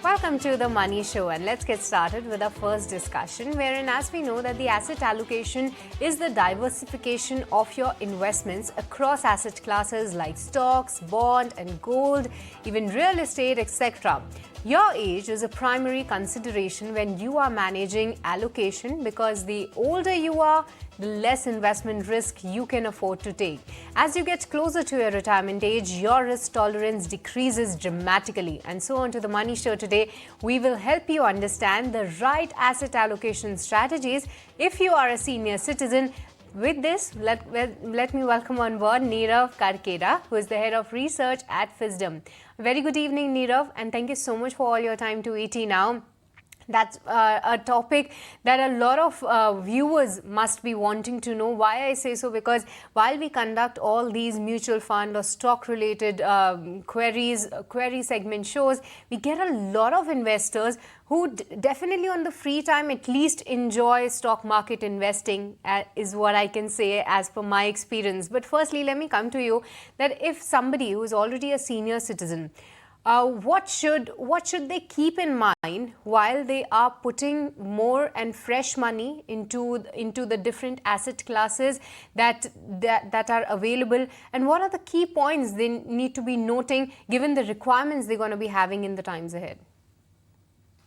Welcome to the Money Show, and let's get started with our first discussion, wherein as we know that the asset allocation is the diversification of your investments across asset classes like stocks, bond and gold, even real estate, etc. Your age is a primary consideration when you are managing allocation because the older you are, the less investment risk you can afford to take. As you get closer to your retirement age, your risk tolerance decreases dramatically. And so on to the Money Show today, we will help you understand the right asset allocation strategies if you are a senior citizen. With this, let me welcome on board Nirav Karkera, who is the head of research at FISDM. Very good evening, Nirav, and thank you so much for all your time to ET Now. That's a topic that a lot of viewers must be wanting to know. Why I say so? Because while we conduct all these mutual fund or stock related query segment shows, we get a lot of investors who definitely on the free time at least enjoy stock market investing, is what I can say as per my experience. But firstly, let me come to you that if somebody who is already a senior citizen, what should they keep in mind while they are putting more and fresh money into the different asset classes that are available, and what are the key points they need to be noting given the requirements they're going to be having in the times ahead?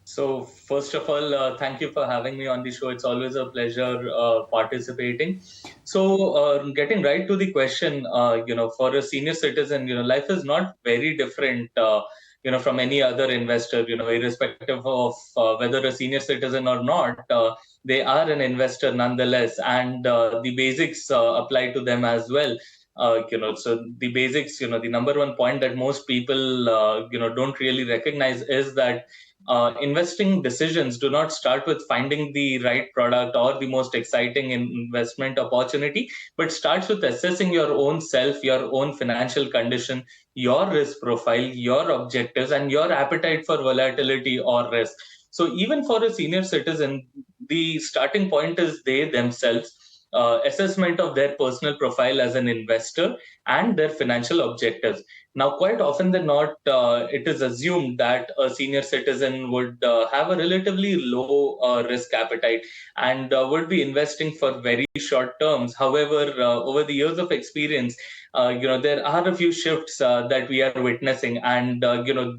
So, first of all, thank you for having me on the show. It's always a pleasure participating. So, getting right to the question, for a senior citizen, life is not very different, from any other investor, irrespective of whether a senior citizen or not, they are an investor nonetheless, and the basics apply to them as well. So the basics, the number one point that most people, don't really recognize is that investing decisions do not start with finding the right product or the most exciting investment opportunity, but starts with assessing your own self, your own financial condition, your risk profile, your objectives, and your appetite for volatility or risk. So even for a senior citizen, the starting point is they themselves. Assessment of their personal profile as an investor and their financial objectives. Now, quite often than not, it is assumed that a senior citizen would have a relatively low risk appetite and would be investing for very short terms. However, over the years of experience, there are a few shifts that we are witnessing, and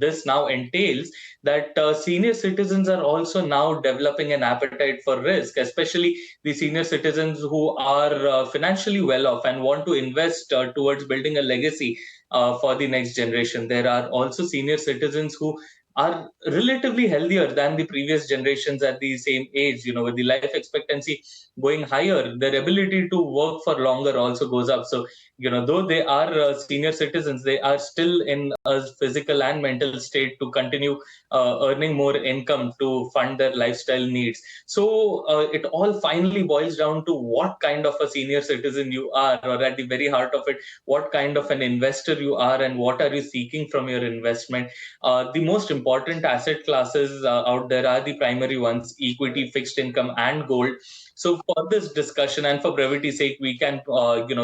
this now entails that senior citizens are also now developing an appetite for risk, especially the senior citizens who are financially well off and want to invest towards building a legacy for the next generation. There are also senior citizens who are relatively healthier than the previous generations at the same age. With the life expectancy going higher, their ability to work for longer also goes up. So, though they are senior citizens, they are still in a physical and mental state to continue earning more income to fund their lifestyle needs. So it all finally boils down to what kind of a senior citizen you are, or at the very heart of it, what kind of an investor you are, and what are you seeking from your investment. The most important asset classes out there are the primary ones: equity, fixed income, and gold. So for this discussion and for brevity's sake, we can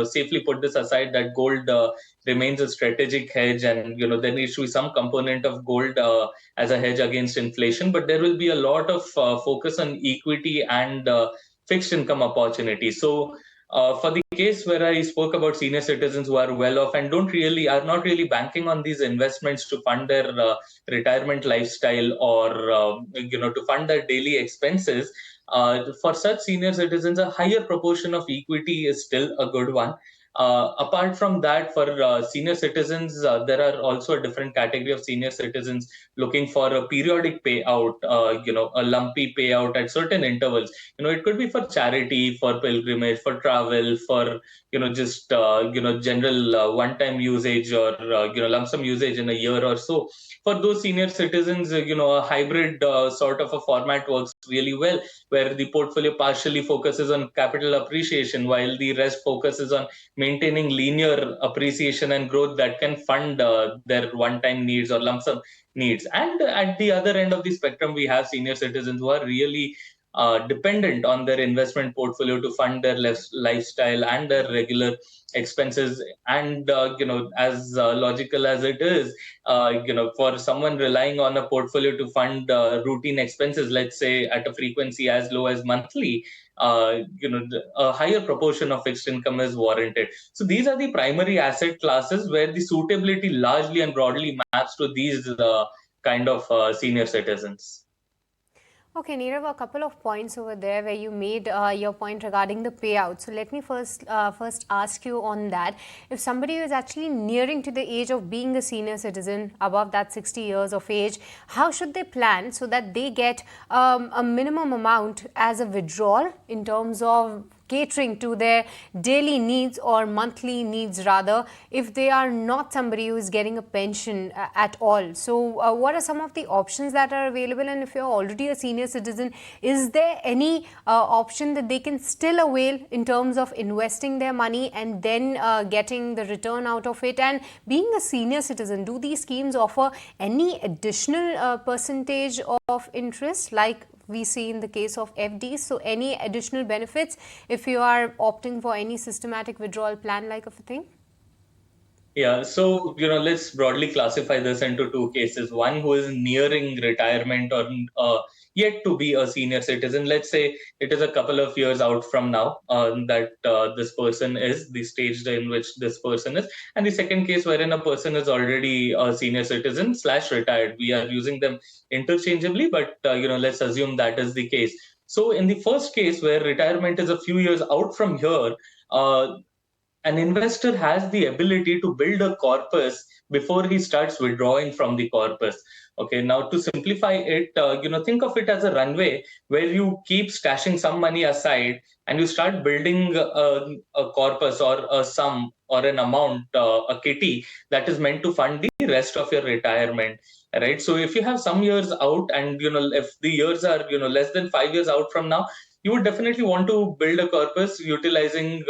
safely put this aside that gold remains a strategic hedge, and there needs to be some component of gold as a hedge against inflation, but there will be a lot of focus on equity and fixed income opportunities. So for the case where I spoke about senior citizens who are well off and are not really banking on these investments to fund their retirement lifestyle, or to fund their daily expenses, for such senior citizens, a higher proportion of equity is still a good one. Apart from that, for senior citizens, there are also a different category of senior citizens looking for a periodic payout, a lumpy payout at certain intervals. It could be for charity, for pilgrimage, for travel, for just general one-time usage, or lump sum usage in a year or so. For those senior citizens, a hybrid sort of a format works really well, where the portfolio partially focuses on capital appreciation while the rest focuses on maintaining linear appreciation and growth that can fund their one-time needs or lump sum needs. And at the other end of the spectrum, we have senior citizens who are really dependent on their investment portfolio to fund their lifestyle and their regular expenses. And as logical as it is, for someone relying on a portfolio to fund routine expenses, let's say at a frequency as low as monthly, a higher proportion of fixed income is warranted. So these are the primary asset classes where the suitability largely and broadly maps to these kind of senior citizens. Okay, Nirav, a couple of points over there where you made your point regarding the payout. So let me first ask you on that. If somebody is actually nearing to the age of being a senior citizen, above that 60 years of age, how should they plan so that they get a minimum amount as a withdrawal in terms of catering to their daily needs or monthly needs, rather, if they are not somebody who is getting a pension at all? So what are some of the options that are available? And if you're already a senior citizen, is there any option that they can still avail in terms of investing their money and then getting the return out of it? And being a senior citizen, do these schemes offer any additional percentage of interest like we see in the case of FDs? So any additional benefits if you are opting for any systematic withdrawal plan like of a thing? Yeah, so let's broadly classify this into two cases. One who is nearing retirement or yet to be a senior citizen. Let's say it is a couple of years out from now that this person is the stage in which this person is, and the second case wherein a person is already a senior citizen slash retired. We are using them interchangeably, but let's assume that is the case. So in the first case where retirement is a few years out from here, uh, an investor has the ability to build a corpus before he starts withdrawing from the corpus. Okay, now to simplify it, think of it as a runway where you keep stashing some money aside and you start building a corpus or a sum or an amount, a kitty that is meant to fund the rest of your retirement. Right. So if you have some years out, and if the years are less than 5 years out from now, you would definitely want to build a corpus utilizing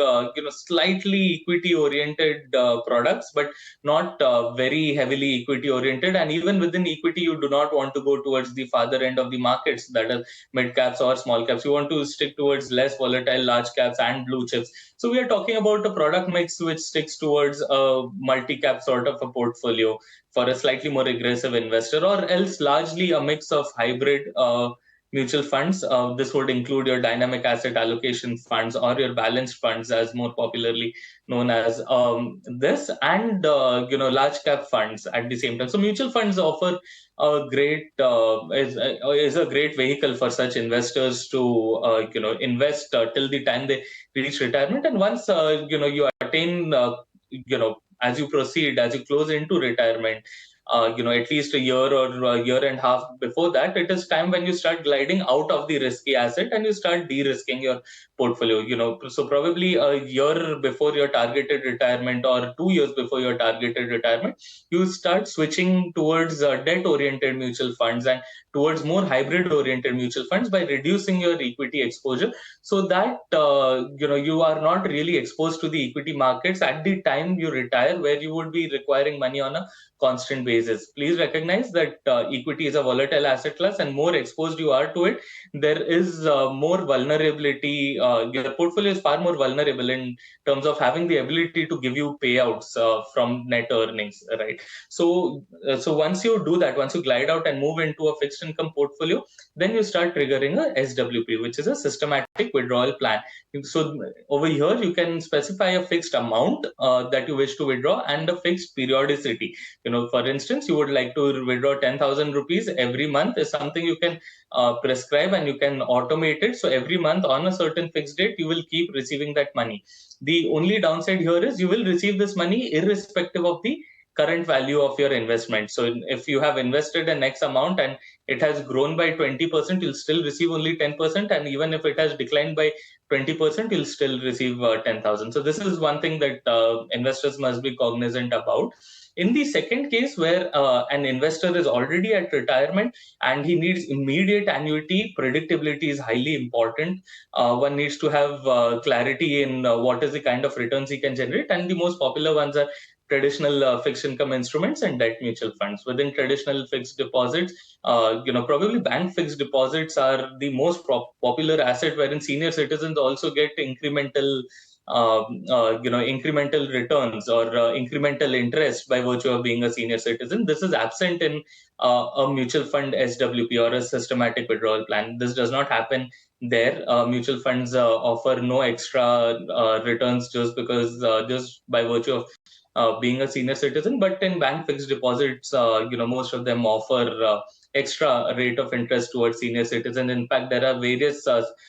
slightly equity oriented products, but not very heavily equity oriented. And even within equity, you do not want to go towards the farther end of the markets, that is mid caps or small caps. You want to stick towards less volatile large caps and blue chips. So we are talking about a product mix which sticks towards a multi cap sort of a portfolio for a slightly more aggressive investor, or else largely a mix of hybrid mutual funds. This would include your dynamic asset allocation funds or your balanced funds, as more popularly known as this, and large cap funds at the same time. So mutual funds offer a great is a great vehicle for such investors to invest till the time they reach retirement. And once you attain as you proceed, as you close into retirement, at least a year or a year and a half before that, it is time when you start gliding out of the risky asset and you start de-risking your portfolio. So probably a year before your targeted retirement or 2 years before your targeted retirement, you start switching towards debt-oriented mutual funds and towards more hybrid-oriented mutual funds by reducing your equity exposure, so that you are not really exposed to the equity markets at the time you retire, where you would be requiring money on a constant basis. Please recognize that equity is a volatile asset class, and more exposed you are to it, there is more vulnerability. Your portfolio is far more vulnerable in terms of having the ability to give you payouts from net earnings, right? So once you do that, once you glide out and move into a fixed income portfolio, then you start triggering a SWP, which is a systematic withdrawal plan. So over here, you can specify a fixed amount that you wish to withdraw and a fixed periodicity. For instance, you would like to withdraw 10,000 rupees every month is something you can prescribe, and you can automate it. So every month on a certain fixed date, you will keep receiving that money. The only downside here is you will receive this money irrespective of the current value of your investment. So if you have invested an X amount and it has grown by 20%, you'll still receive only 10%. And even if it has declined by 20%, you'll still receive 10,000. So this is one thing that investors must be cognizant about. In the second case, where an investor is already at retirement and he needs immediate annuity, predictability is highly important. One needs to have clarity in what is the kind of returns he can generate, and the most popular ones are traditional fixed income instruments and debt mutual funds. Within traditional fixed deposits, probably bank fixed deposits are the most popular asset, wherein senior citizens also get incremental returns or incremental interest by virtue of being a senior citizen. This is absent in a mutual fund SWP or a systematic withdrawal plan. This does not happen there. Mutual funds offer no extra returns just by virtue of being a senior citizen. But in bank fixed deposits, most of them offer extra rate of interest towards senior citizens. In fact, there are various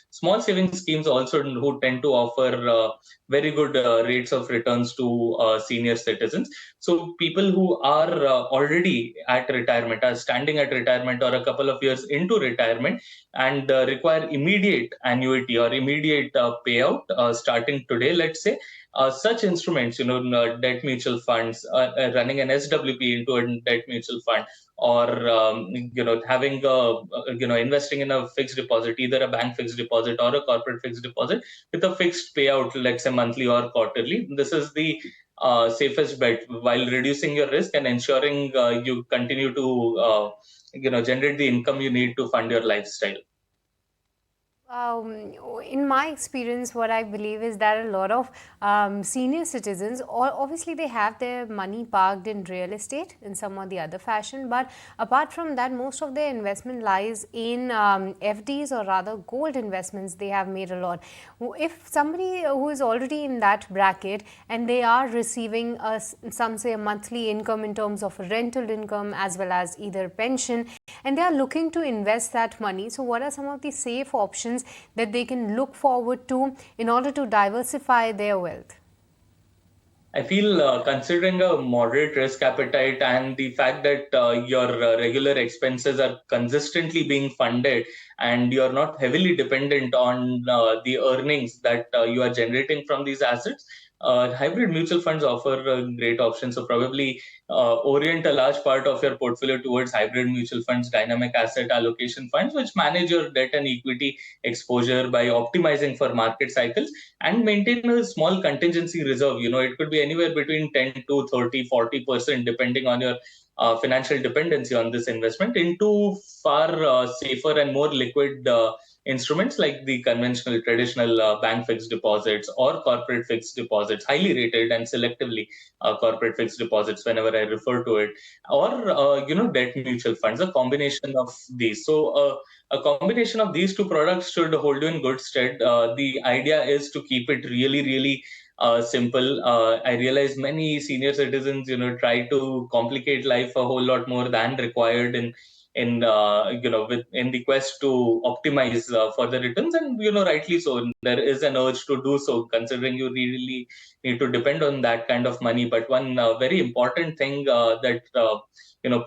small savings schemes also who tend to offer very good rates of returns to senior citizens. So people who are already at retirement, are standing at retirement or a couple of years into retirement, and require immediate annuity or immediate payout starting today, let's say, such instruments, debt mutual funds, running an SWP into a debt mutual fund, or having investing in a fixed deposit, either a bank fixed deposit or a corporate fixed deposit with a fixed payout, let's say monthly or quarterly. This is the safest bet while reducing your risk and ensuring you continue to generate the income you need to fund your lifestyle. Um, in my experience, what I believe is that a lot of senior citizens, obviously they have their money parked in real estate in some or the other fashion, but apart from that, most of their investment lies in FDs, or rather gold investments. They have made a lot. If somebody who is already in that bracket and they are receiving some say a monthly income in terms of rental income as well as either pension, and they are looking to invest that money, so what are some of the safe options that they can look forward to in order to diversify their wealth? I feel considering a moderate risk appetite and the fact that your regular expenses are consistently being funded and you're not heavily dependent on the earnings that you are generating from these assets, hybrid mutual funds offer a great option. So probably orient a large part of your portfolio towards hybrid mutual funds, dynamic asset allocation funds, which manage your debt and equity exposure by optimizing for market cycles and maintain a small contingency reserve. It could be anywhere between 10 to 30, 40%, depending on your financial dependency on this investment, into far safer and more liquid instruments like the conventional traditional bank fixed deposits or corporate fixed deposits, highly rated and selectively corporate fixed deposits whenever I refer to it, or debt mutual funds, a combination of these. So a combination of these two products should hold you in good stead. The idea is to keep it really, really simple. I realize many senior citizens, try to complicate life a whole lot more than required in the quest to optimize for the returns, and rightly so. There is an urge to do so, considering you really need to depend on that kind of money. But one very important thing that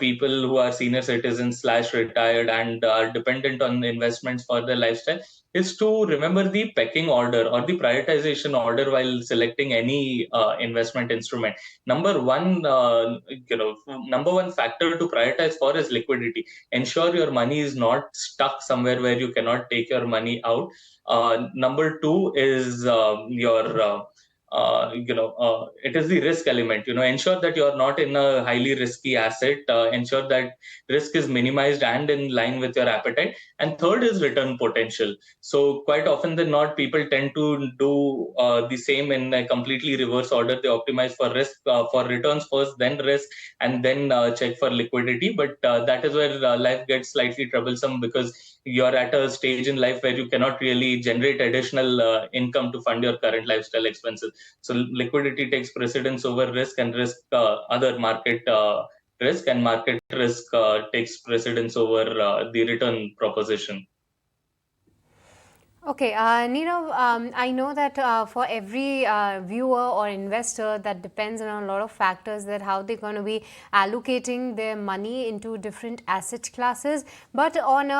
people who are senior citizens slash retired and are dependent on investments for their lifestyle is to remember the pecking order or the prioritization order while selecting any investment instrument. Number one, number one factor to prioritize for is liquidity. Ensure your money is not stuck somewhere where you cannot take your money out. Number two is it is the risk element. Ensure that you are not in a highly risky asset. Ensure that risk is minimized and in line with your appetite. And third is return potential. So quite often than not, people tend to do the same in a completely reverse order. They optimize for risk, for returns first, then risk, and then check for liquidity. But that is where life gets slightly troublesome, because you're at a stage in life where you cannot really generate additional income to fund your current lifestyle expenses. So liquidity takes precedence over risk, and risk other market risk, and market risk takes precedence over the return proposition. Okay, Nirav, I know that for every viewer or investor, that depends on a lot of factors that how they're going to be allocating their money into different asset classes. But on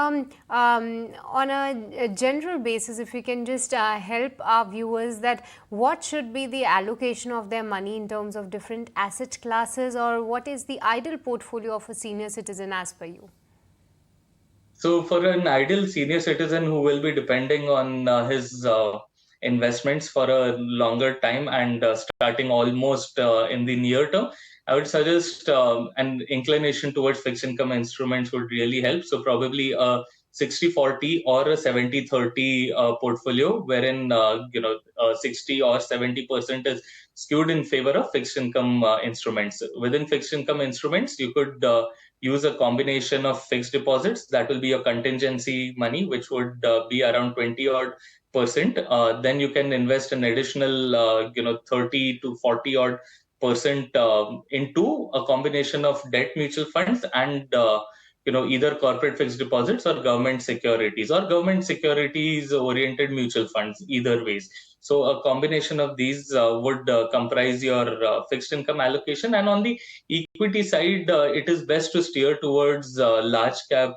a general basis, if you can just help our viewers that what should be the allocation of their money in terms of different asset classes, or what is the ideal portfolio of a senior citizen as per you? So, for an ideal senior citizen who will be depending on his investments for a longer time and starting almost in the near term, I would suggest an inclination towards fixed income instruments would really help. So, probably a 60-40 or a 70-30 portfolio, wherein 60 or 70% is skewed in favor of fixed income instruments. Within fixed income instruments, you could use a combination of fixed deposits. That will be your contingency money, which would be around 20 odd percent. Then you can invest an additional 30 to 40 odd percent into a combination of debt mutual funds and either corporate fixed deposits or government securities oriented mutual funds, either ways. So a combination of these would comprise your fixed income allocation. And on the equity side, it is best to steer towards large cap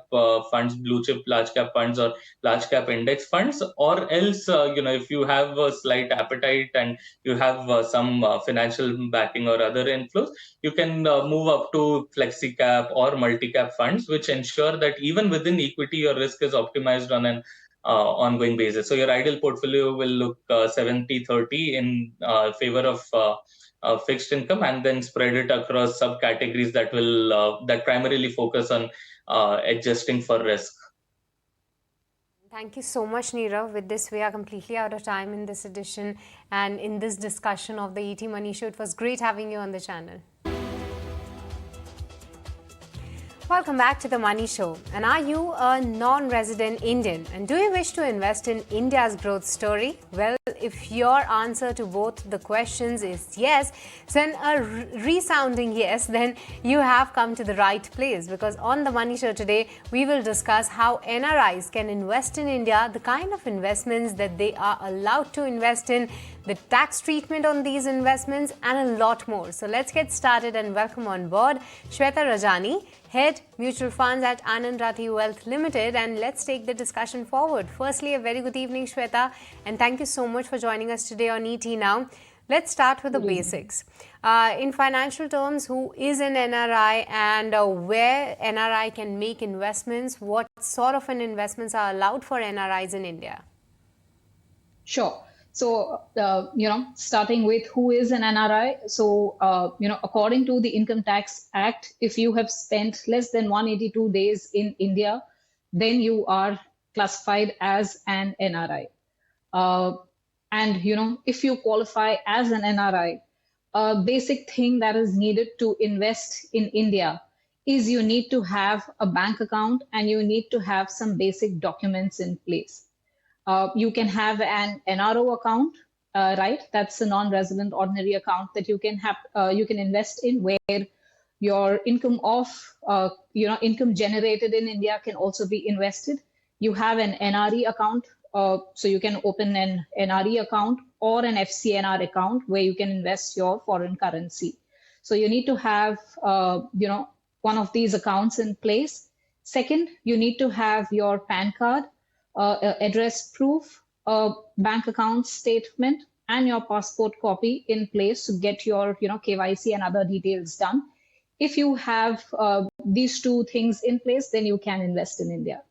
funds, blue chip large cap funds, or large cap index funds. Or else, if you have a slight appetite and you have some financial backing or other inflows, you can move up to flexi cap or multi cap funds, which ensure that even within equity, your risk is optimized on an ongoing basis. So your ideal portfolio will look 70-30 in favor of fixed income, and then spread it across subcategories that primarily focus on adjusting for risk. Thank you so much, Neerav. With this, we are completely out of time in this edition and in this discussion of the ET Money Show. It was great having you on the channel. Welcome back to the Money Show. And are you a non-resident Indian? And do you wish to invest in India's growth story? Well, if your answer to both the questions is yes, then a resounding yes, then you have come to the right place. Because on the Money Show today, we will discuss how NRIs can invest in India, the kind of investments that they are allowed to invest in, the tax treatment on these investments, and a lot more. So let's get started and welcome on board Shweta Rajani, Head Mutual Funds at Anand Rathi Wealth Limited, and let's take the discussion forward. Firstly, a very good evening, Shweta, and thank you so much for joining us today on ET Now. Let's start with the basics. In financial terms, who is an NRI and where NRI can make investments? What sort of an investments are allowed for NRIs in India? Sure. So, starting with who is an NRI. So, according to the Income Tax Act, if you have spent less than 182 days in India, then you are classified as an NRI. And, if you qualify as an NRI, a basic thing that is needed to invest in India is you need to have a bank account and you need to have some basic documents in place. You can have an NRO account, right? That's a non-resident ordinary account that you can have. You can invest in, where your income income generated in India can also be invested. You have an NRE account, so you can open an NRE account or an FCNR account where you can invest your foreign currency. So you need to have one of these accounts in place. Second, you need to have your PAN card, address proof, bank account statement, and your passport copy in place to get your KYC and other details done. If you have these two things in place, then you can invest in India.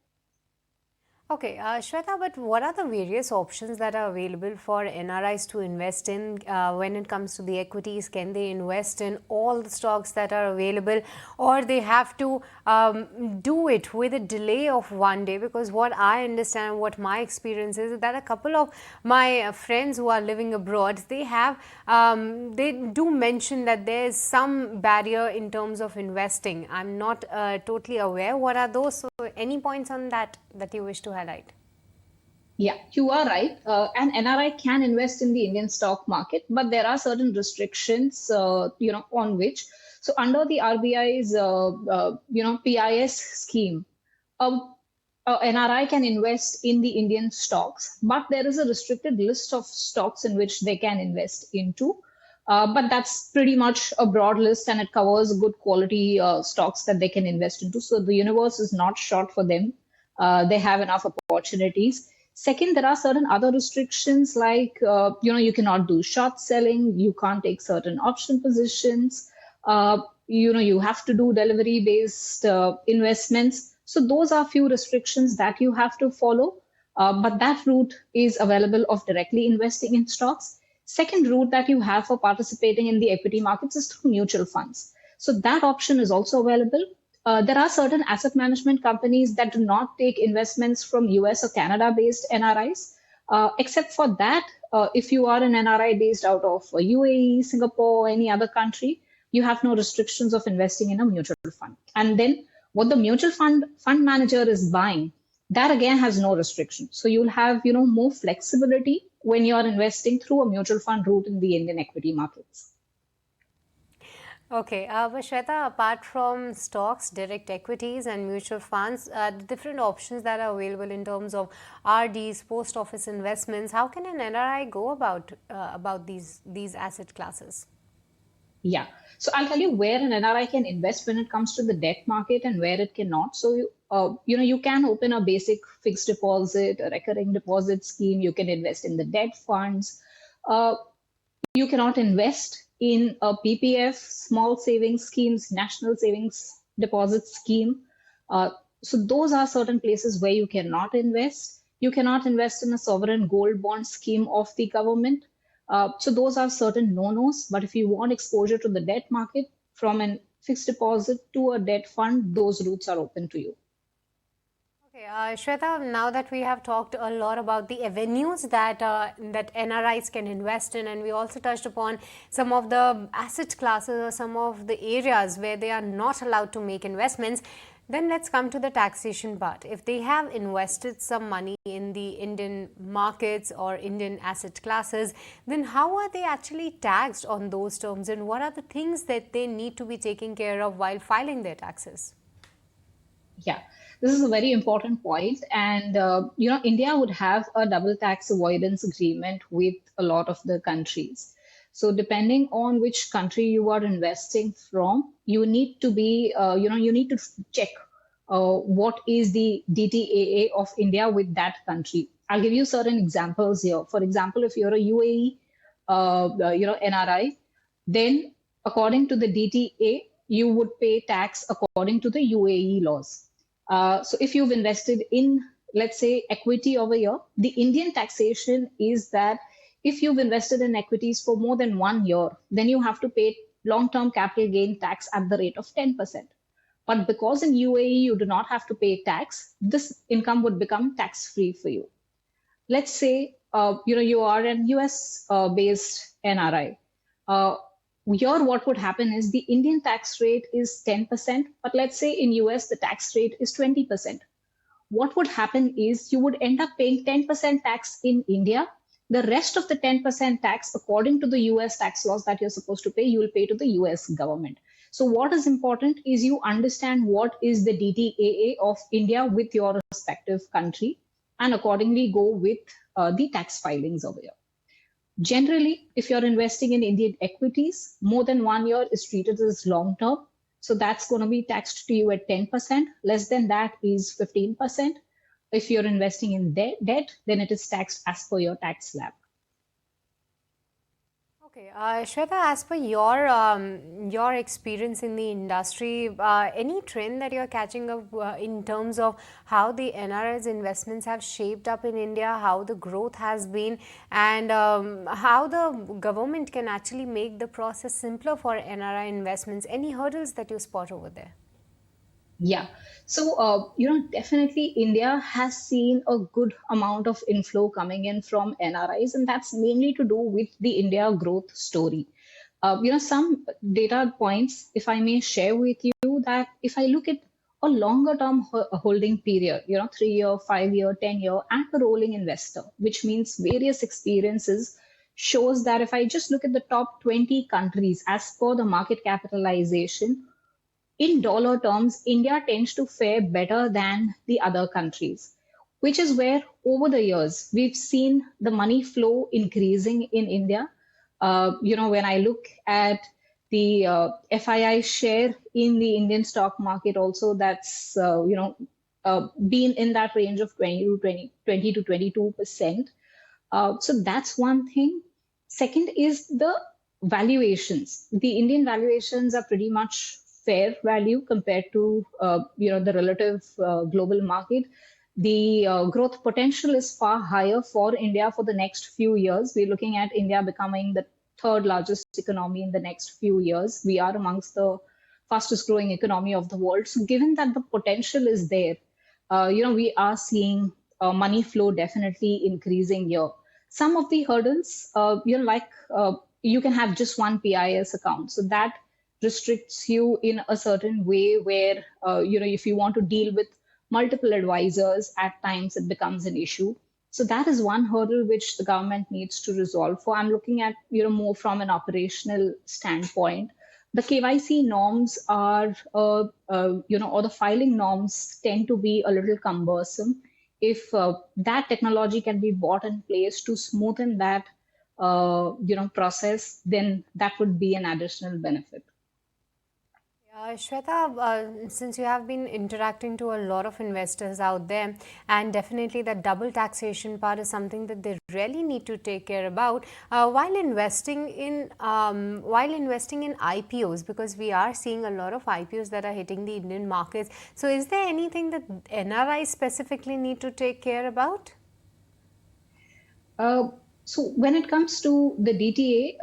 Okay, Shweta, but what are the various options that are available for NRIs to invest in when it comes to the equities? Can they invest in all the stocks that are available, or they have to do it with a delay of 1 day? Because what I understand, what my experience is that a couple of my friends who are living abroad, they do mention that there is some barrier in terms of investing. I'm not totally aware. What are those? So any points on that you wish to highlight? Yeah, you are right. An NRI can invest in the Indian stock market, but there are certain restrictions, on which. So under the RBI's, PIS scheme, a NRI can invest in the Indian stocks, but there is a restricted list of stocks in which they can invest into. But that's pretty much a broad list and it covers good quality stocks that they can invest into. So the universe is not short for them. They have enough opportunities. Second, there are certain other restrictions like, you cannot do short selling, you can't take certain option positions, you have to do delivery based investments. So those are few restrictions that you have to follow. But that route is available of directly investing in stocks. Second route that you have for participating in the equity markets is through mutual funds. So that option is also available. There are certain asset management companies that do not take investments from US or Canada based NRIs. Except for that, if you are an NRI based out of UAE, Singapore, or any other country, you have no restrictions of investing in a mutual fund. And then what the mutual fund manager is buying, that again has no restriction. So you'll have more flexibility when you're investing through a mutual fund route in the Indian equity markets. Okay, but Shweta, apart from stocks, direct equities, and mutual funds, the different options that are available in terms of RDs, post office investments, how can an NRI go about these asset classes? Yeah, so I'll tell you where an NRI can invest when it comes to the debt market and where it cannot. So you can open a basic fixed deposit, a recurring deposit scheme. You can invest in the debt funds. You cannot invest in a PPF, small savings schemes, national savings deposit scheme. So those are certain places where you cannot invest. You cannot invest in a sovereign gold bond scheme of the government. So those are certain no-nos. But if you want exposure to the debt market from a fixed deposit to a debt fund, those routes are open to you. Okay, Shweta, now that we have talked a lot about the avenues that NRIs can invest in, and we also touched upon some of the asset classes or some of the areas where they are not allowed to make investments, then let's come to the taxation part. If they have invested some money in the Indian markets or Indian asset classes, then how are they actually taxed on those terms, and what are the things that they need to be taking care of while filing their taxes? Yeah, this is a very important point. And, India would have a double tax avoidance agreement with a lot of the countries. So depending on which country you are investing from, you need to be, you need to check what is the DTAA of India with that country. I'll give you certain examples here. For example, if you're a UAE, NRI, then according to the DTA, you would pay tax according to the UAE laws. So if you've invested in, let's say, equity over here, the Indian taxation is that if you've invested in equities for more than 1 year, then you have to pay long-term capital gain tax at the rate of 10%. But because in UAE you do not have to pay tax, this income would become tax-free for you. Let's say you are an US-based NRI. Here, what would happen is the Indian tax rate is 10%, but let's say in US, the tax rate is 20%. What would happen is you would end up paying 10% tax in India. The rest of the 10% tax, according to the US tax laws that you're supposed to pay, you will pay to the US government. So what is important is you understand what is the DTAA of India with your respective country and accordingly go with the tax filings over here. Generally, if you're investing in Indian equities, more than 1 year is treated as long term. So that's going to be taxed to you at 10%. Less than that is 15%. If you're investing in debt, then it is taxed as per your tax slab. Okay, Shweta, as per your experience in the industry, any trend that you're catching up in terms of how the NRI's investments have shaped up in India, how the growth has been, and how the government can actually make the process simpler for NRI investments? Any hurdles that you spot over there? Yeah. So, definitely India has seen a good amount of inflow coming in from NRIs, and that's mainly to do with the India growth story. Some data points, if I may share with you, that if I look at a longer term holding period, 3-year, 5-year, 10-year, and a rolling investor, which means various experiences, shows that if I just look at the top 20 countries as per the market capitalization, in dollar terms, India tends to fare better than the other countries, which is where over the years we've seen the money flow increasing in India. When I look at the FII share in the Indian stock market, also that's been in that range of 20 to 22%. So that's one thing. Second is the valuations. The Indian valuations are pretty much fair value compared to the relative global market. The growth potential is far higher for India for the next few years. We're looking at India becoming the third largest economy in the next few years. We are amongst the fastest growing economy of the world. So given that the potential is there, we are seeing money flow definitely increasing here. Some of the hurdles, you can have just one PIS account. So that restricts you in a certain way where, if you want to deal with multiple advisors, at times it becomes an issue. So that is one hurdle which the government needs to resolve for. I'm looking at, more from an operational standpoint. The KYC norms are, or the filing norms tend to be a little cumbersome. If that technology can be brought in place to smoothen that, process, then that would be an additional benefit. Shweta, since you have been interacting to a lot of investors out there, and definitely that double taxation part is something that they really need to take care about while investing in IPOs, because we are seeing a lot of IPOs that are hitting the Indian markets. So, is there anything that NRIs specifically need to take care about? So when it comes to the DTA,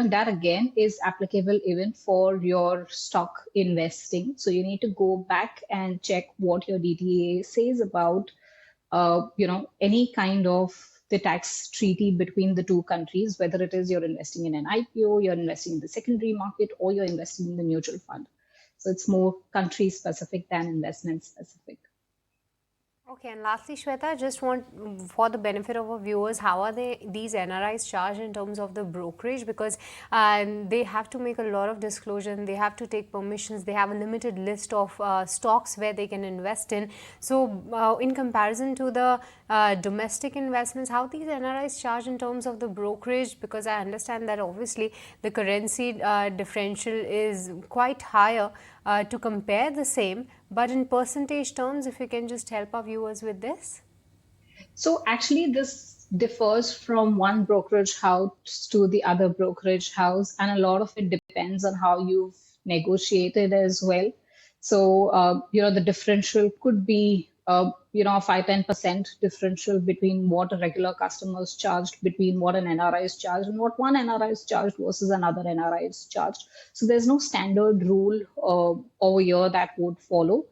that again is applicable even for your stock investing. So you need to go back and check what your DTA says about, any kind of the tax treaty between the two countries, whether it is you're investing in an IPO, you're investing in the secondary market, or you're investing in the mutual fund. So it's more country specific than investment specific. Okay, and lastly, Shweta, just want for the benefit of our viewers, how are these NRIs charged in terms of the brokerage? Because they have to make a lot of disclosure and they have to take permissions. They have a limited list of stocks where they can invest in. So, in comparison to the domestic investments, how these NRIs charged in terms of the brokerage? Because I understand that obviously the currency differential is quite higher to compare the same, but in percentage terms, if you can just help our viewers with this. So actually this differs from one brokerage house to the other brokerage house, and a lot of it depends on how you've negotiated as well. So, the differential could be, a 5-10% differential between what a regular customer is charged, between what an NRI is charged, and what one NRI is charged versus another NRI is charged. So there's no standard rule over here that would follow.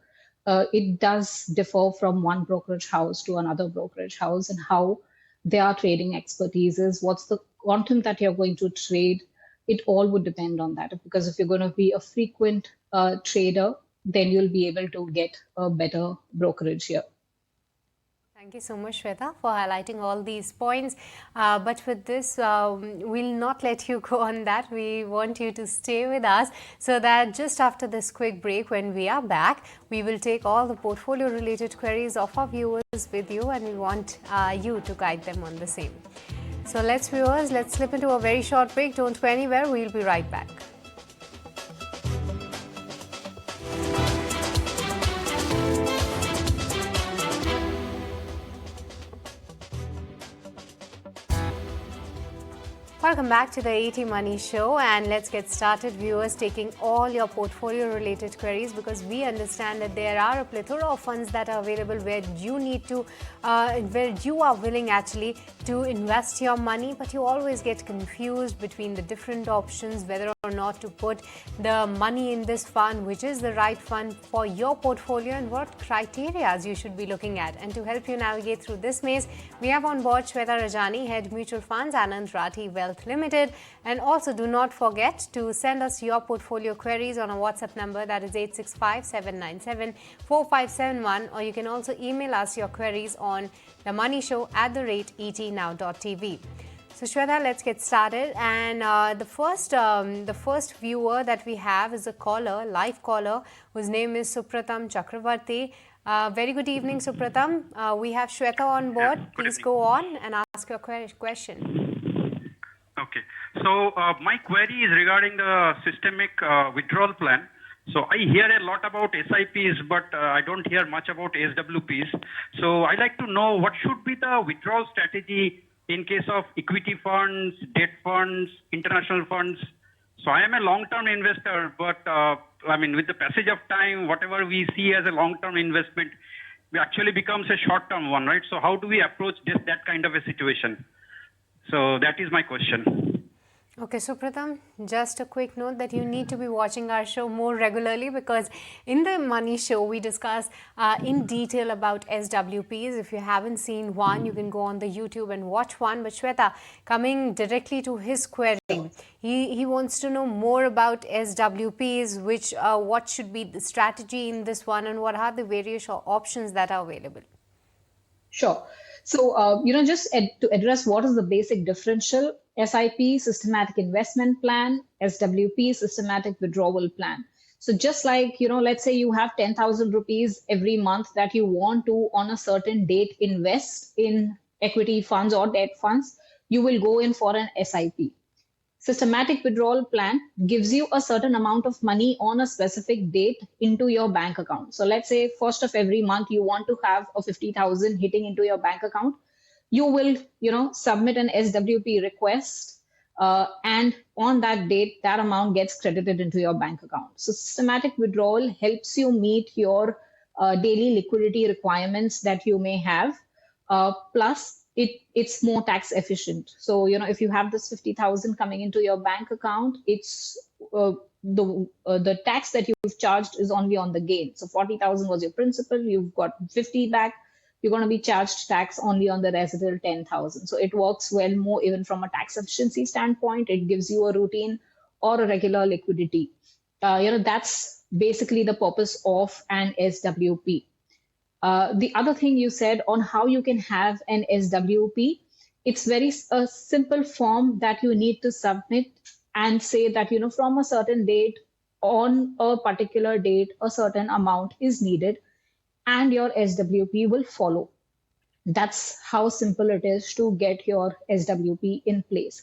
It does differ from one brokerage house to another brokerage house, and how their trading expertise is, what's the quantum that you're going to trade. It all would depend on that. Because if you're going to be a frequent trader, then you'll be able to get a better brokerage here. Thank you so much, Shweta, for highlighting all these points. But with this, we'll not let you go on that. We want you to stay with us so that just after this quick break, when we are back, we will take all the portfolio-related queries of our viewers with you, and we want you to guide them on the same. So let's slip into a very short break. Don't go anywhere. We'll be right back. Welcome back to the ET Money Show, and let's get started, viewers, taking all your portfolio related queries, because we understand that there are a plethora of funds that are available where you need to, where you are willing actually to invest your money, but you always get confused between the different options, whether or not to put the money in this fund, which is the right fund for your portfolio, and what criteria you should be looking at. And to help you navigate through this maze, we have on board Shweta Rajani, Head Mutual Funds, Anand Rathi Wealth Limited. And also do not forget to send us your portfolio queries on a WhatsApp number, that is 865-797-4571, or you can also email us your queries on themoneyshow@etnow.tv. So Shweta, let's get started. And the first viewer that we have is a caller, live caller, whose name is Supratam Chakravarti. Very good evening, Supratam. We have Shweta on board. Please go on and ask your question. Okay. So my query is regarding the systemic withdrawal plan. So I hear a lot about SIPs, but I don't hear much about SWPs. So I'd like to know what should be the withdrawal strategy in case of equity funds, debt funds, international funds. So I am a long-term investor, but with the passage of time, whatever we see as a long-term investment, it actually becomes a short-term one, right? So how do we approach that kind of a situation? So that is my question. Okay, Supratam, just a quick note that you need to be watching our show more regularly, because in the Money Show, we discuss in detail about SWPs. If you haven't seen one, you can go on the YouTube and watch one. But Shweta, coming directly to his query, he wants to know more about SWPs, what should be the strategy in this one, and what are the various options that are available. Sure. So, to address what is the basic differential, SIP, systematic investment plan, SWP, systematic withdrawal plan. So just like, let's say you have 10,000 rupees every month that you want to, on a certain date, invest in equity funds or debt funds, you will go in for an SIP. Systematic withdrawal plan gives you a certain amount of money on a specific date into your bank account. So let's say first of every month you want to have a 50,000 hitting into your bank account. You will, submit an SWP request, and on that date, that amount gets credited into your bank account. So systematic withdrawal helps you meet your daily liquidity requirements that you may have. Plus, it's more tax efficient. So, if you have this 50,000 coming into your bank account, it's the tax that you've charged is only on the gain. So 40,000 was your principal, you've got 50 back. You're going to be charged tax only on the residual 10,000. So it works well more even from a tax efficiency standpoint. It gives you a routine or a regular liquidity. That's basically the purpose of an SWP. The other thing you said on how you can have an SWP, it's a simple form that you need to submit and say that, from a certain date, on a particular date, a certain amount is needed and your SWP will follow. That's how simple it is to get your SWP in place.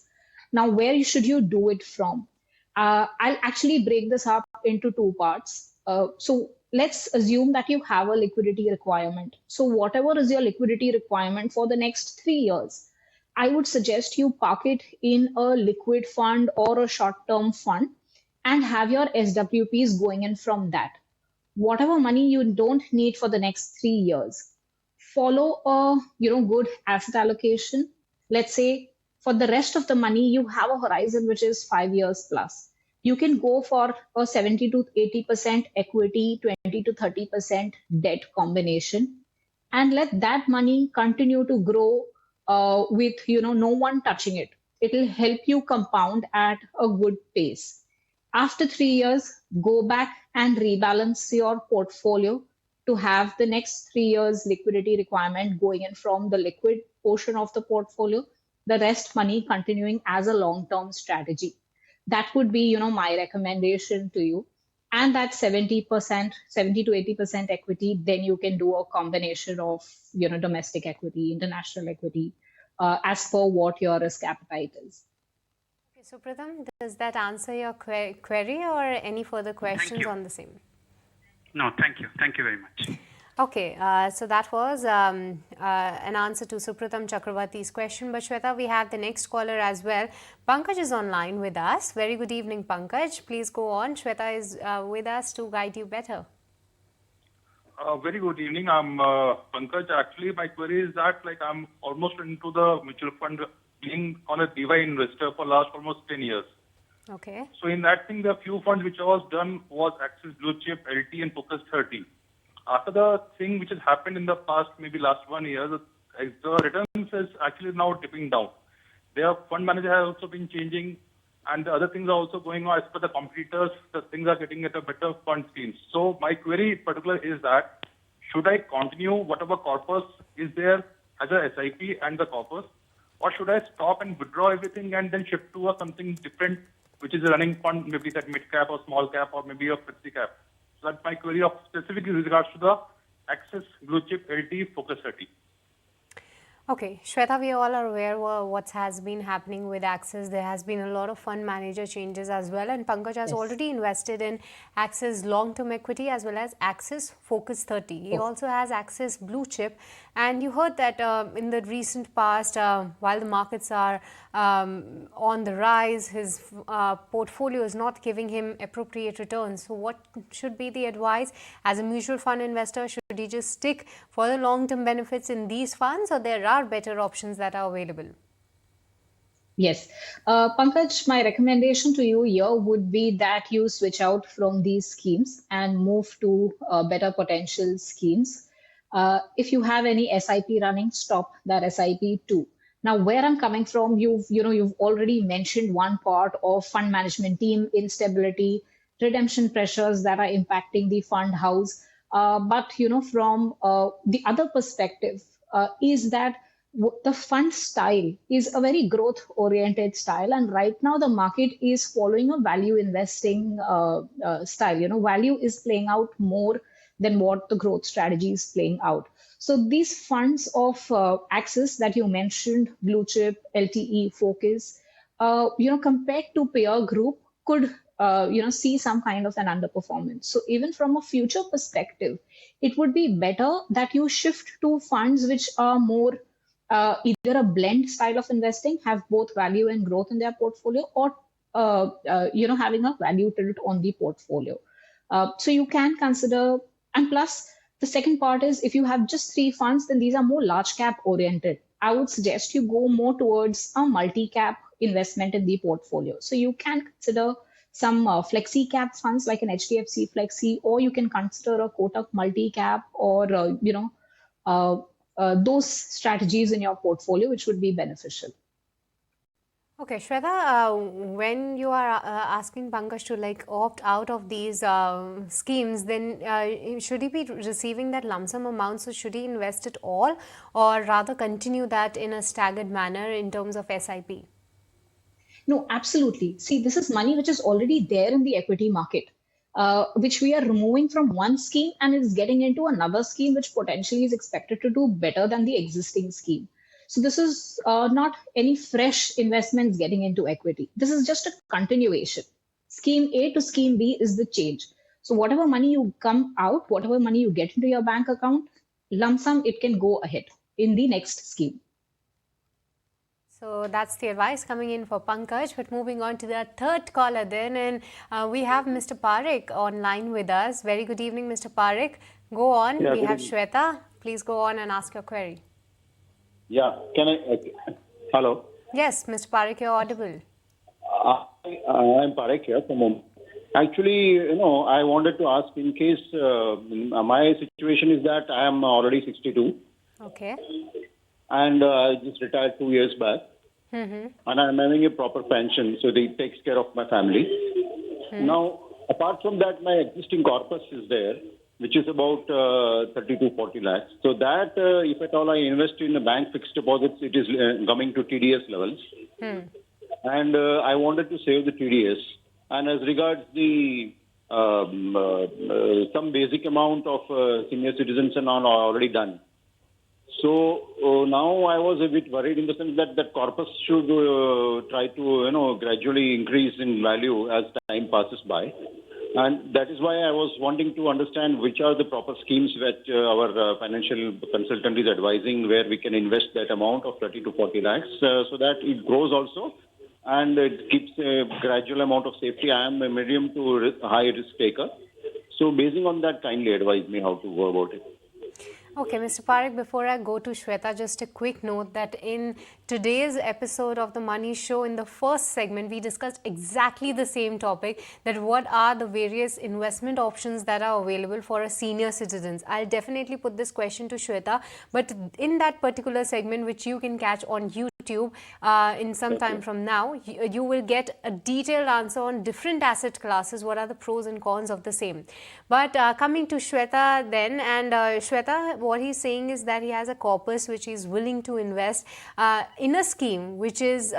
Now, where should you do it from? I'll actually break this up into two parts. So let's assume that you have a liquidity requirement. So whatever is your liquidity requirement for the next 3 years, I would suggest you park it in a liquid fund or a short-term fund and have your SWPs going in from that. Whatever money you don't need for the next 3 years, follow a good asset allocation. Let's say for the rest of the money, you have a horizon which is 5 years plus. You can go for a 70 to 80% equity, 20 to 30% debt combination, and let that money continue to grow with no one touching it. It will help you compound at a good pace. After 3 years, go back and rebalance your portfolio to have the next 3 years liquidity requirement going in from the liquid portion of the portfolio, the rest money continuing as a long-term strategy. That would be, my recommendation to you. And that 70 to 80% equity, then you can do a combination of, domestic equity, international equity, as per what your risk appetite is. Supratam, does that answer your query or any further questions on the same? No, thank you. Thank you very much. Okay, so that was an answer to Supratam Chakravarti's question. But Shweta, we have the next caller as well. Pankaj is online with us. Very good evening, Pankaj. Please go on. Shweta is with us to guide you better. Very good evening. I'm Pankaj. Actually, my query is that I'm almost into the mutual fund, being on a DY investor for last almost 10 years. Okay. So in that thing, the few funds which I was done was Axis Blue Chip, LT and Focus 30. After the thing which has happened in the past, maybe last 1 year, the returns is actually now dipping down. Their fund manager has also been changing, and the other things are also going on as per the competitors. The things are getting at a better fund schemes. So my query in particular is that, should I continue whatever corpus is there as a SIP and the corpus, or should I stop and withdraw everything and then shift to something different, which is a running fund, maybe that mid cap or small cap or maybe a flexi cap? So that's my query of specifically with regards to the Axis Blue Chip LT Focus 30. Okay, Shweta, we all are aware of what has been happening with Axis. There has been a lot of fund manager changes as well, and Pankaj has already invested in Axis long-term equity as well as Axis Focus 30. He also has Axis Blue Chip, and you heard that in the recent past, while the markets are on the rise, his portfolio is not giving him appropriate returns. So what should be the advice as a mutual fund investor? Should he just stick for the long-term benefits in these funds, or there are better options that are available? Yes. Pankaj, my recommendation to you here would be that you switch out from these schemes and move to better potential schemes. If you have any SIP running, stop that SIP too. Now, where I'm coming from, you've already mentioned one part of fund management team instability, redemption pressures that are impacting the fund house. But from the other perspective, is that the fund style is a very growth oriented style, and right now the market is following a value investing style. Value is playing out more than what the growth strategy is playing out. So these funds of Axis that you mentioned, Blue Chip, LTE, Focus, compared to peer group, could see some kind of an underperformance. So even from a future perspective, it would be better that you shift to funds which are more either a blend style of investing, have both value and growth in their portfolio, or having a value tilt on the portfolio. So you can consider, and plus the second part is if you have just 3 funds, then these are more large cap oriented. I would suggest you go more towards a multi cap investment in the portfolio. So you can consider some flexi cap funds like an HDFC Flexi, or you can consider a Kotak multi cap, or those strategies in your portfolio, which would be beneficial. Okay, Shweta, when you are asking Pankaj to opt out of these schemes, then should he be receiving that lump sum amount? So should he invest it all, or rather continue that in a staggered manner in terms of SIP? No, absolutely. See, this is money which is already there in the equity market. Which we are removing from one scheme and is getting into another scheme, which potentially is expected to do better than the existing scheme. So this is not any fresh investments getting into equity. This is just a continuation. Scheme A to scheme B is the change. So whatever money you come out, whatever money you get into your bank account, lump sum, it can go ahead in the next scheme. So that's the advice coming in for Pankaj. But moving on to the third caller then, and we have Mr. Parekh online with us. Very good evening, Mr. Parekh. Go on. Yeah, we have Shweta. Please go on and ask your query. Yeah, can I? Hello. Yes, Mr. Parekh, you're audible. I'm Parekh here from Mumbai. Actually, I wanted to ask in case my situation is that I am already 62. Okay. And I just retired 2 years back. And I'm having a proper pension, so it takes care of my family. Now, apart from that, my existing corpus is there, which is about 30 to 40 lakhs. So that, if at all I invest in the bank fixed deposits, it is coming to TDS levels. And I wanted to save the TDS. And as regards the some basic amount of senior citizens and all are already done. So now I was a bit worried in the sense that that corpus should try to gradually increase in value as time passes by, and that is why I was wanting to understand which are the proper schemes that our financial consultant is advising, where we can invest that amount of 30 to 40 lakhs so that it grows also and it keeps a gradual amount of safety. I am a medium to high risk taker, so basing on that, kindly advise me how to go about it. Okay, Mr. Parekh, before I go to Shweta, just a quick note that in today's episode of The Money Show, in the first segment, we discussed exactly the same topic, that what are the various investment options that are available for a senior citizens. I'll definitely put this question to Shweta, but in that particular segment, which you can catch on YouTube in some time from now, you will get a detailed answer on different asset classes, what are the pros and cons of the same. But coming to Shweta then, and Shweta, what he's saying is that he has a corpus which he's willing to invest in a scheme which is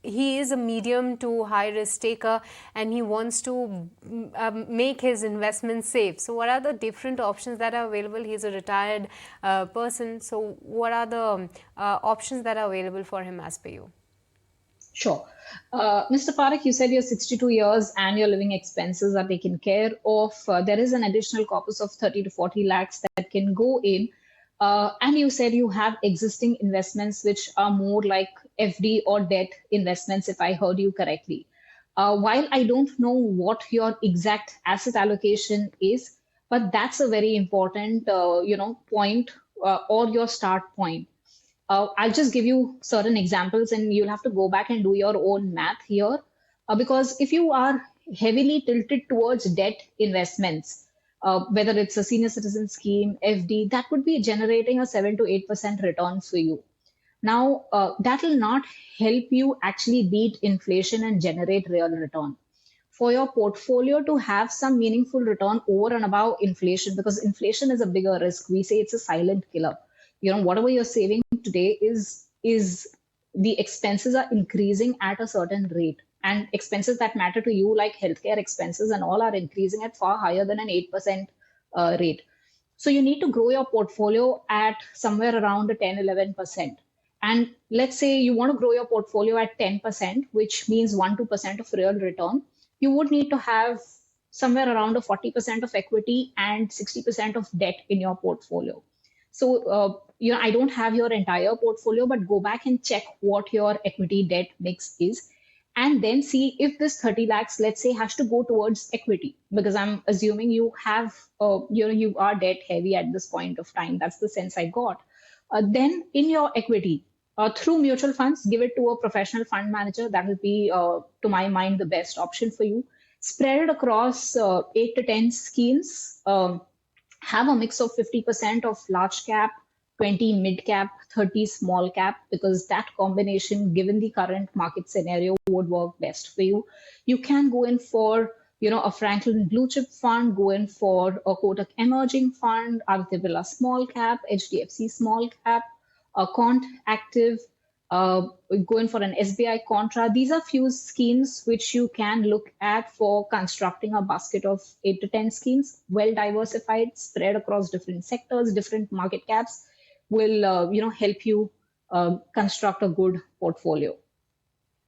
he is a medium to high risk taker, and he wants to make his investment safe. So what are the different options that are available? He's a retired person. So what are the options that are available for him as per you? Sure. Mr. Parekh, you said you're 62 years and your living expenses are taken care of. There is an additional corpus of 30 to 40 lakhs that can go in. And you said you have existing investments which are more like FD or debt investments, if I heard you correctly. While I don't know what your exact asset allocation is, but that's a very important, point or your start point. I'll just give you certain examples and you'll have to go back and do your own math here. Because if you are heavily tilted towards debt investments, whether it's a senior citizen scheme, FD, that would be generating a 7 to 8% return for you. Now, that will not help you actually beat inflation and generate real return. For your portfolio to have some meaningful return over and above inflation, because inflation is a bigger risk. We say it's a silent killer. Whatever you're saving today is the expenses are increasing at a certain rate, and expenses that matter to you, like healthcare expenses and all, are increasing at far higher than an 8% rate. So you need to grow your portfolio at somewhere around a 10-11%. And let's say you want to grow your portfolio at 10%, which means 1-2% of real return. You would need to have somewhere around a 40% of equity and 60% of debt in your portfolio. So, I don't have your entire portfolio, but go back and check what your equity debt mix is. And then see if this 30 lakhs, let's say, has to go towards equity, because I'm assuming you have, you are debt heavy at this point of time. That's the sense I got. Then in your equity, through mutual funds, give it to a professional fund manager. That will be, to my mind, the best option for you. Spread it across 8 to 10 schemes. Have a mix of 50% of large cap, 20 mid cap, 30 small cap, because that combination, given the current market scenario, would work best for you. You can go in for, a Franklin blue chip fund, go in for a Kotak emerging fund, Aditya Birla small cap, HDFC small cap, a Quant active, going for an SBI Contra. These are few schemes which you can look at for constructing a basket of 8 to 10 schemes, well diversified, spread across different sectors, different market caps, will help you construct a good portfolio.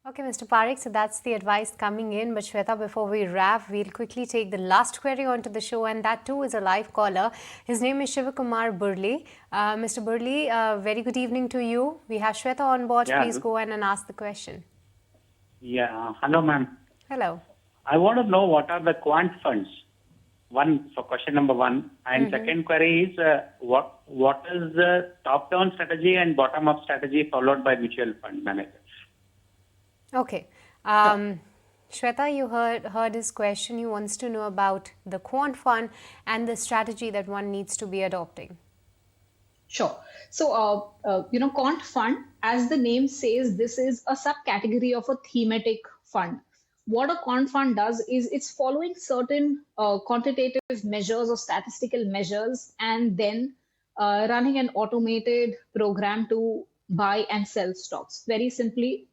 Okay, Mr. Parekh, so that's the advice coming in. But Shweta, before we wrap, we'll quickly take the last query onto the show, and that too is a live caller. His name is Shivakumar Burley. Mr. Burley, very good evening to you. We have Shweta on board. Yeah. Please go ahead and ask the question. Yeah, hello, ma'am. Hello. I want to know what are the quant funds. One, for question number one. And second query is what is the top-down strategy and bottom-up strategy followed by mutual fund managers? Okay. Shweta, you heard his question. He wants to know about the quant fund and the strategy that one needs to be adopting. Sure. So, quant fund, as the name says, this is a subcategory of a thematic fund. What a quant fund does is it's following certain quantitative measures or statistical measures, and then running an automated program to buy and sell stocks. Very simply,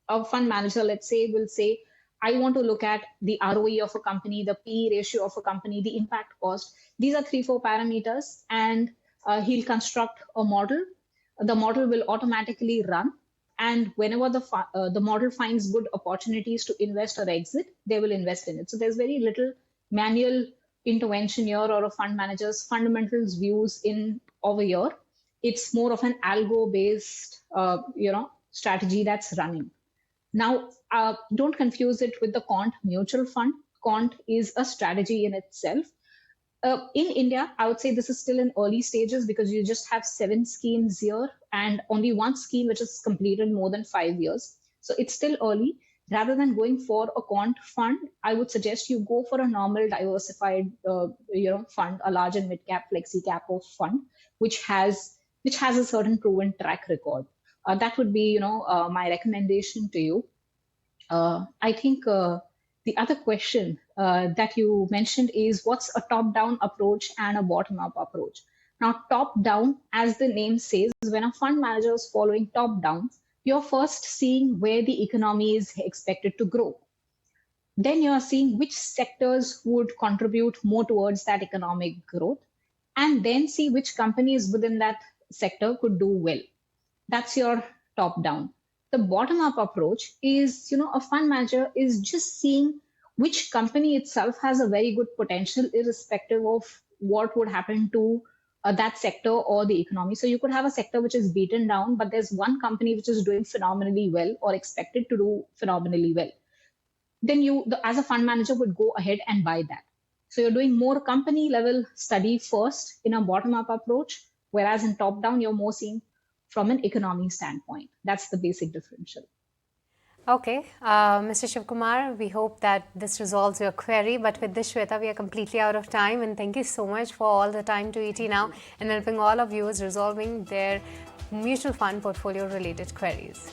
a fund manager, let's say, will say, I want to look at the ROE of a company, the PE ratio of a company, the impact cost. These are 3-4 parameters, and he'll construct a model. The model will automatically run, and whenever the model finds good opportunities to invest or exit, they will invest in it. So there's very little manual intervention here or a fund manager's fundamentals views over here. It's more of an algo-based, strategy that's running. Now, don't confuse it with the Quant mutual fund. Quant is a strategy in itself. In India, I would say this is still in early stages because you just have 7 schemes here and only one scheme which is completed more than 5 years. So it's still early. Rather than going for a quant fund, I would suggest you go for a normal diversified, fund, a large and mid cap, flexi cap of fund, which has a certain proven track record. That would be, my recommendation to you. I think the other question that you mentioned is what's a top-down approach and a bottom-up approach. Now, top down, as the name says, when a fund manager is following top down, you're first seeing where the economy is expected to grow. Then you are seeing which sectors would contribute more towards that economic growth, and then see which companies within that sector could do well. That's your top down. The bottom up approach is, a fund manager is just seeing which company itself has a very good potential, irrespective of what would happen to that sector or the economy. So you could have a sector which is beaten down, but there's one company which is doing phenomenally well or expected to do phenomenally well. Then as a fund manager, would go ahead and buy that. So you're doing more company level study first in a bottom up approach, whereas in top down, you're more seeing from an economy standpoint. That's the basic differential. Okay, Mr. Shivkumar, we hope that this resolves your query. But with this, Shweta, we are completely out of time. And thank you so much for all the time to ET Now and helping all of viewers resolving their mutual fund portfolio related queries.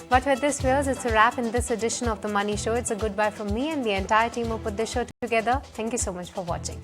But with this, viewers, it's a wrap in this edition of The Money Show. It's a goodbye from me and the entire team who put this show together. Thank you so much for watching.